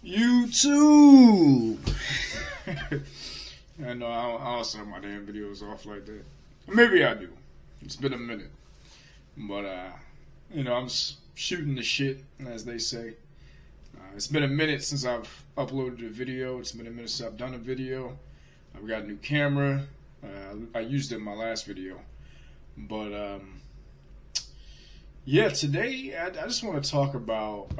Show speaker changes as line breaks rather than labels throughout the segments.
YouTube. I know I don't start my damn videos off like that. Maybe I do. It's been a minute, but I'm just shooting the shit, as they say. It's been a minute since I've uploaded a video. It's been a minute since I've done a video. I've got a new camera. I used it in my last video, but yeah, today I just want to talk about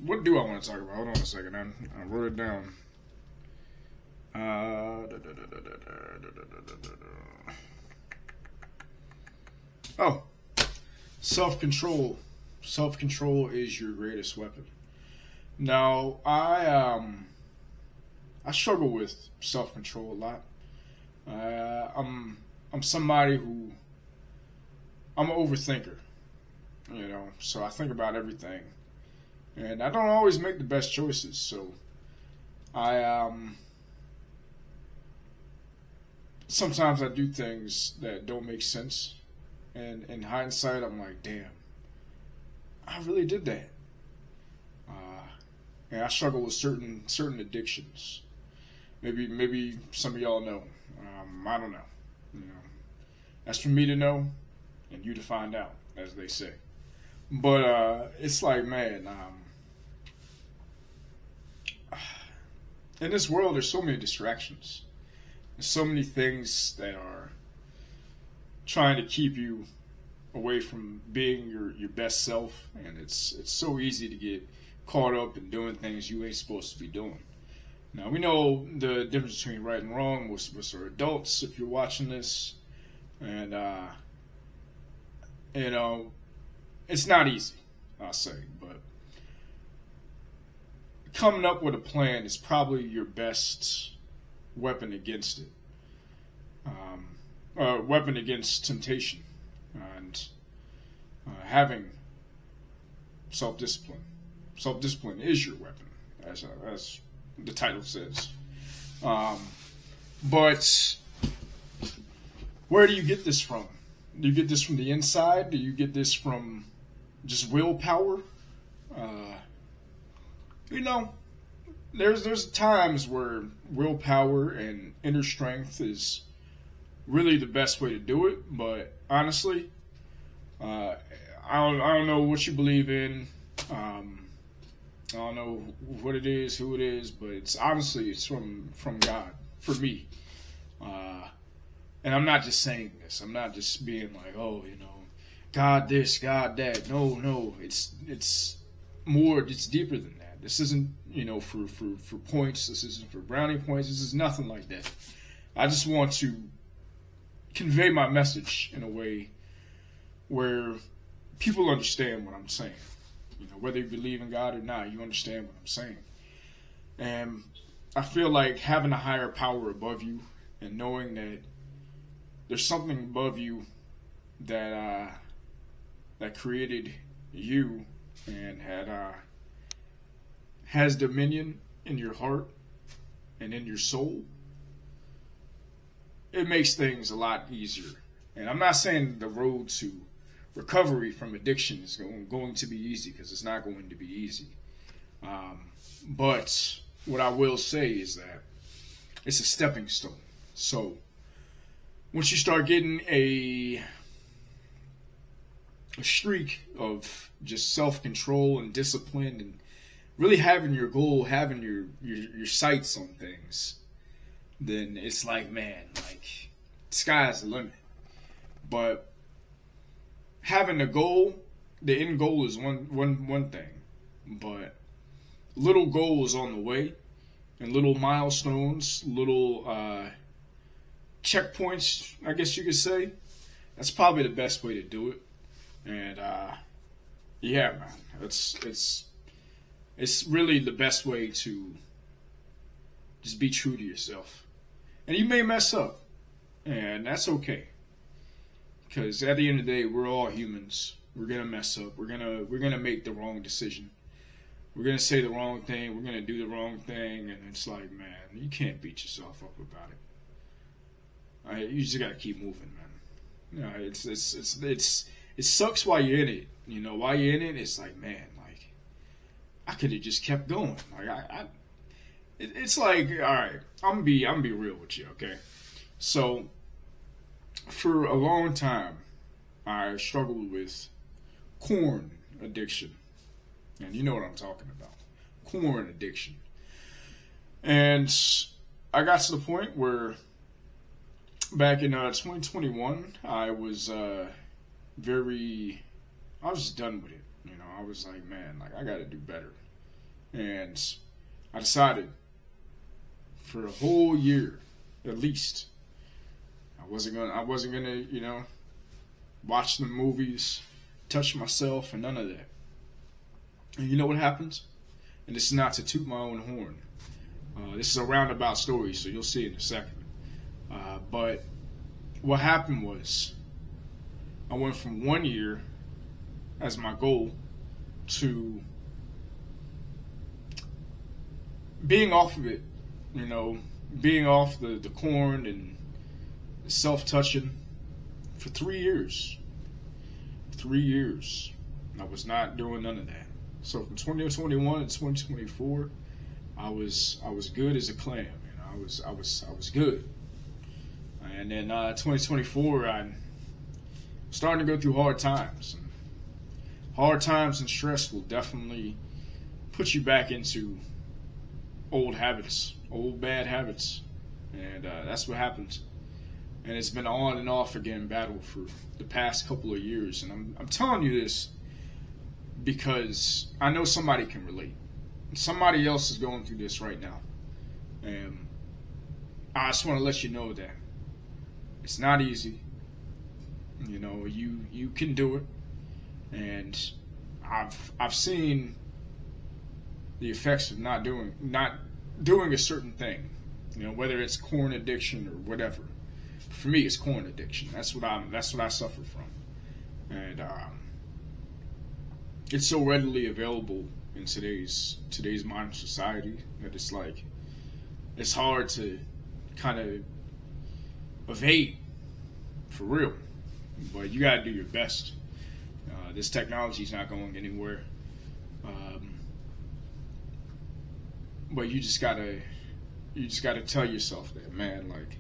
what do I want to talk about? Hold on a second, I wrote it down. Oh, self-control. Self-control is your greatest weapon. Now, I struggle with self-control a lot. I'm somebody who I'm an overthinker. So I think about everything, and I don't always make the best choices. So sometimes I do things that don't make sense, and in hindsight, I'm like, damn, I really did that. And I struggle with certain addictions. Maybe some of y'all know. I don't know. That's for me to know, and you to find out, as they say. But it's like, man, in this world, there's so many distractions. There's so many things that are trying to keep you away from being your best self, and it's so easy to get caught up in doing things you ain't supposed to be doing. Now, we know the difference between right and wrong. Most of us are adults if you're watching this, and it's not easy, I'll say, but coming up with a plan is probably your best weapon against it. Weapon against temptation, and having self-discipline. Self-discipline is your weapon, as the title says. But where do you get this from? Do you get this from the inside? Do you get this from just willpower? There's times where willpower and inner strength is really the best way to do it. But honestly, I don't know what you believe in. I don't know what it is, who it is, but it's from God for me. And I'm not just saying this. I'm not just being like, God this, God that. No, it's more. It's deeper than that. This isn't for points. This isn't for brownie points. This is nothing like that. I just want to convey my message in a way where people understand what I'm saying. Whether you believe in God or not, you understand what I'm saying. And I feel like having a higher power above you and knowing that there's something above you that created you and has dominion in your heart and in your soul, it makes things a lot easier. And I'm not saying the road to recovery from addiction is going to be easy, because it's not going to be easy. But what I will say is that it's a stepping stone. So once you start getting a streak of just self-control and discipline and really having your goal, having your sights on things, then it's like, man, like, sky's the limit. But having a goal, the end goal is one thing, but little goals on the way and little milestones, little checkpoints, I guess you could say, that's probably the best way to do it. And yeah, man, it's really the best way to just be true to yourself. And you may mess up, and that's okay. Because at the end of the day, we're all humans. We're gonna mess up. We're gonna make the wrong decision. We're gonna say the wrong thing. We're gonna do the wrong thing, and it's like, man, you can't beat yourself up about it. You just gotta keep moving, man. It sucks while you're in it. While you're in it, it's like, man, like, I could have just kept going. Like it's like, all right, I'm gonna be real with you, okay? So for a long time, I struggled with corn addiction, and you know what I'm talking about, corn addiction. And I got to the point where back in 2021, I was I was just done with it. You know, I was like, man, like I got to do better. And I decided for a whole year, at least, I wasn't gonna, you know, watch the movies, touch myself, and none of that. And you know what happens? And this is not to toot my own horn. This is a roundabout story, so you'll see it in a second. But what happened was, I went from 1 year as my goal to being off of it, you know, being off the corn and the self-touching for 3 years. 3 years. I was not doing none of that. So from 2021 to 2024, I was good as a clam. You know, I was good. And then 2024, I'm starting to go through hard times. And hard times and stress will definitely put you back into old habits, old bad habits, and that's what happens. And it's been on and off again battle for the past couple of years. And I'm telling you this because I know somebody can relate. Somebody else is going through this right now. And I just want to let you know that it's not easy. You know, you can do it. And I've seen the effects of not doing a certain thing. You know, whether it's corn addiction or whatever. For me, it's corn addiction. That's what I suffer from. And it's so readily available in today's modern society that it's like it's hard to kind of evade, for real. But you gotta do your best. This technology is not going anywhere. But you just gotta tell yourself that, man, like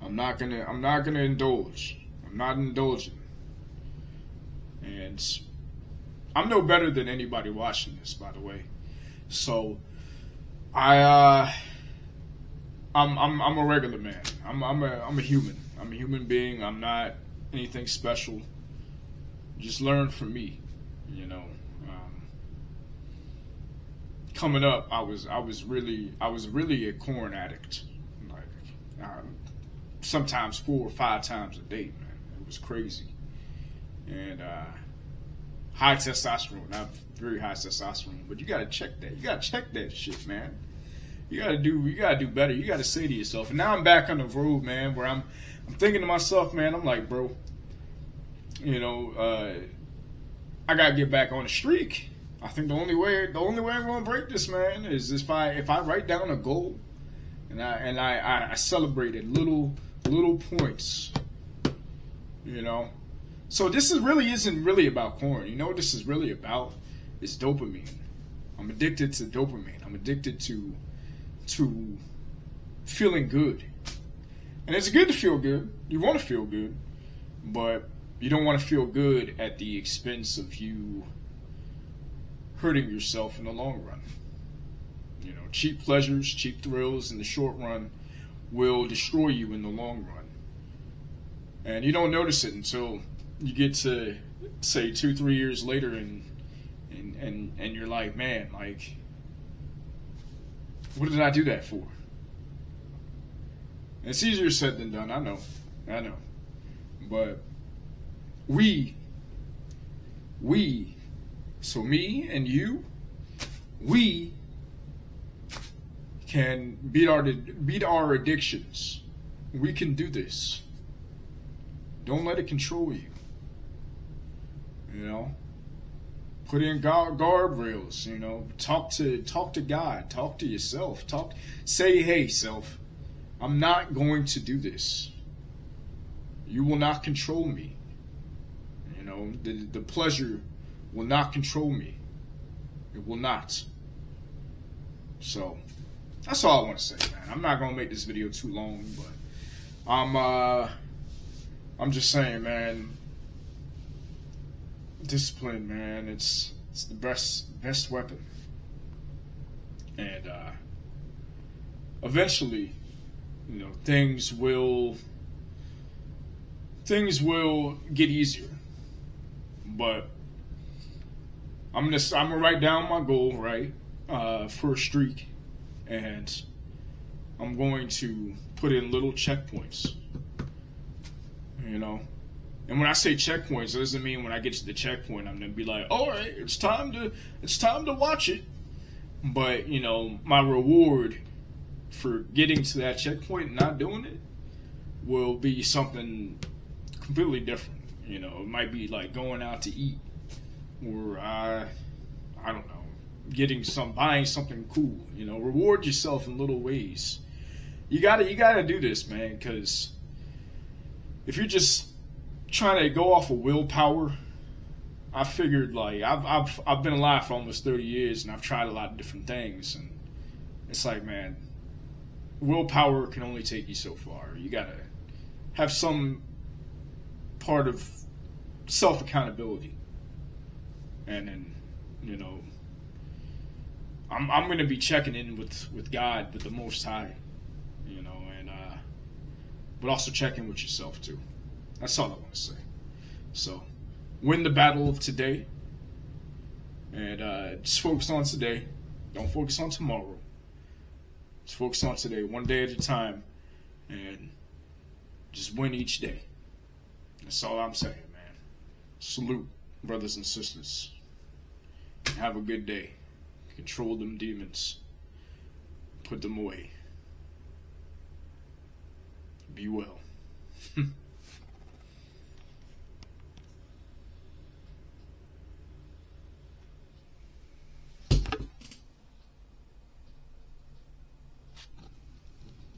I'm not gonna indulge. I'm not indulging. And I'm no better than anybody watching this, by the way. So I'm a regular man. I'm a human. I'm a human being. I'm not anything special. Just learn from me, you know. Coming up, I was really a corn addict. Like sometimes 4 or 5 times a day, man. It was crazy. And high testosterone, not very high testosterone, but you gotta check that. You gotta check that shit, man. You gotta do better. You gotta say to yourself. And now I'm back on the road, man, where I'm thinking to myself, man, I'm like, bro, you know, I gotta get back on the streak. I think the only way I'm gonna break this, man, is if I write down a goal and I celebrated little points, you know. So this isn't really about corn. You know what this is really about? It's dopamine. I'm addicted to dopamine. I'm addicted to feeling good. And it's good to feel good. You want to feel good, but you don't want to feel good at the expense of you hurting yourself in the long run. You know, cheap pleasures, cheap thrills in the short run will destroy you in the long run. And you don't notice it until you get to, say, 2-3 years later and you're like, man, like, what did I do that for? And it's easier said than done, I know. But we, so me and you, we can beat our addictions. We can do this. Don't let it control you. You know, put in guardrails. You know, talk to God. Talk to yourself. Say, hey, self, I'm not going to do this. You will not control me. You know, the pleasure will not control me. It will not. So that's all I want to say, man. I'm not gonna make this video too long, but I'm just saying, man. Discipline, man. It's the best weapon, and eventually, you know, things will get easier. But I'm gonna write down my goal, right, for a streak, and I'm going to put in little checkpoints. You know, and when I say checkpoints, it doesn't mean when I get to the checkpoint I'm gonna be like, all right, it's time to watch it. But you know, my reward for getting to that checkpoint and not doing it will be something completely different. You know, it might be like going out to eat, or I don't know, buying something cool. You know, reward yourself in little ways. You gotta do this, man, because if you're just trying to go off of willpower, I figured, like, I've been alive for almost 30 years and I've tried a lot of different things, and it's like, man, willpower can only take you so far. You gotta have some part of self accountability, and then, you know, I'm gonna be checking in with God, with the Most High, you know, and but also checking with yourself too. That's all I want to say. So, win the battle of today, and just focus on today. Don't focus on tomorrow. Just focus on today, one day at a time, and just win each day. That's all I'm saying, man. Salute, brothers and sisters. Have a good day. Control them demons. Put them away. Be well.